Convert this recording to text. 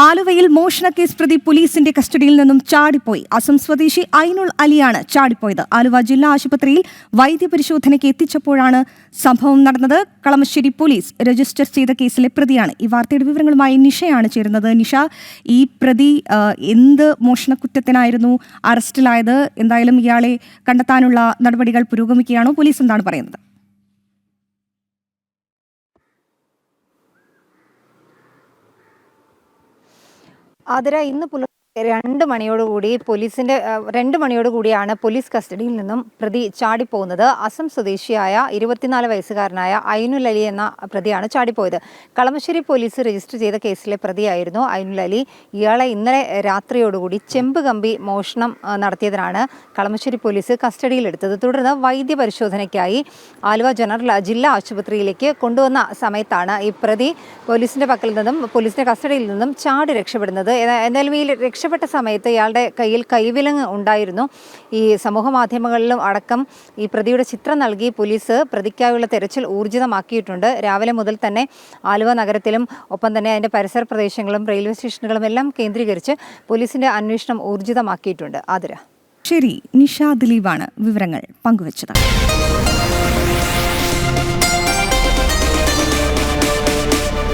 ആലുവയിൽ മോഷണക്കേസ് പ്രതി പോലീസിന്റെ കസ്റ്റഡിയിൽ നിന്നും ചാടിപ്പോയി. അസം സ്വദേശി ഐനുൽ അലിയാണ് ചാടിപ്പോയത്. ആലുവ ജില്ലാ ആശുപത്രിയിൽ വൈദ്യപരിശോധനയ്ക്ക് എത്തിച്ചപ്പോഴാണ് സംഭവം നടന്നത്. കളമശ്ശേരി പോലീസ് രജിസ്റ്റർ ചെയ്ത കേസിലെ പ്രതിയാണ്. ഈ വാർത്തയുടെ വിവരങ്ങളുമായി നിഷയാണ് ചേരുന്നത്. നിഷ, ഈ പ്രതി എന്ത് മോഷണക്കുറ്റത്തിനായിരുന്നു അറസ്റ്റിലായത്? എന്തായാലും ഇയാളെ കണ്ടെത്താനുള്ള നടപടികൾ പുരോഗമിക്കുകയാണോ? പോലീസ് എന്താണ് പറയുന്നത്? ആതിര, ഇന്ന് പുലർച്ചെ 2 മണിയോടുകൂടിയാണ് പോലീസ് കസ്റ്റഡിയിൽ നിന്നും പ്രതി ചാടിപ്പോകുന്നത്. അസം സ്വദേശിയായ 24 വയസ്സുകാരനായ ഐനുൽ അലി എന്ന പ്രതിയാണ് ചാടിപ്പോയത്. കളമശ്ശേരി പോലീസ് രജിസ്റ്റർ ചെയ്ത കേസിലെ പ്രതിയായിരുന്നു ഐനുൽ അലി. ഇയാളെ ഇന്നലെ രാത്രിയോടുകൂടി ചെമ്പ് കമ്പി മോഷണം നടത്തിയതിനാണ് കളമശ്ശേരി പോലീസ് കസ്റ്റഡിയിലെടുത്തത്. തുടർന്ന് വൈദ്യപരിശോധനയ്ക്കായി ആലുവ ജില്ലാ ആശുപത്രിയിലേക്ക് കൊണ്ടുവന്ന സമയത്താണ് ഈ പ്രതി പോലീസിന്റെ കസ്റ്റഡിയിൽ നിന്നും ചാടി രക്ഷപ്പെടുന്നത്. എന്തായാലും ഈ രക്ഷപ്പെട്ട സമയത്ത് ഇയാളുടെ കയ്യിൽ കൈവിലങ്ങ് ഉണ്ടായിരുന്നു. ഈ സമൂഹ മാധ്യമങ്ങളിലും അടക്കം ഈ പ്രതിയുടെ ചിത്രം നൽകി പോലീസ് പ്രതിക്കായുള്ള തെരച്ചിൽ ഊർജിതമാക്കിയിട്ടുണ്ട്. രാവിലെ മുതൽ തന്നെ ആലുവ നഗരത്തിലും ഒപ്പം തന്നെ അതിൻ്റെ പരിസര പ്രദേശങ്ങളും റെയിൽവേ സ്റ്റേഷനുകളും എല്ലാം കേന്ദ്രീകരിച്ച് പോലീസിന്റെ അന്വേഷണം ഊർജിതമാക്കിയിട്ടുണ്ട്. ആതിര. ശരി, നിഷ ദിലീപാണ് വിവരങ്ങൾ പങ്കുവച്ചത്.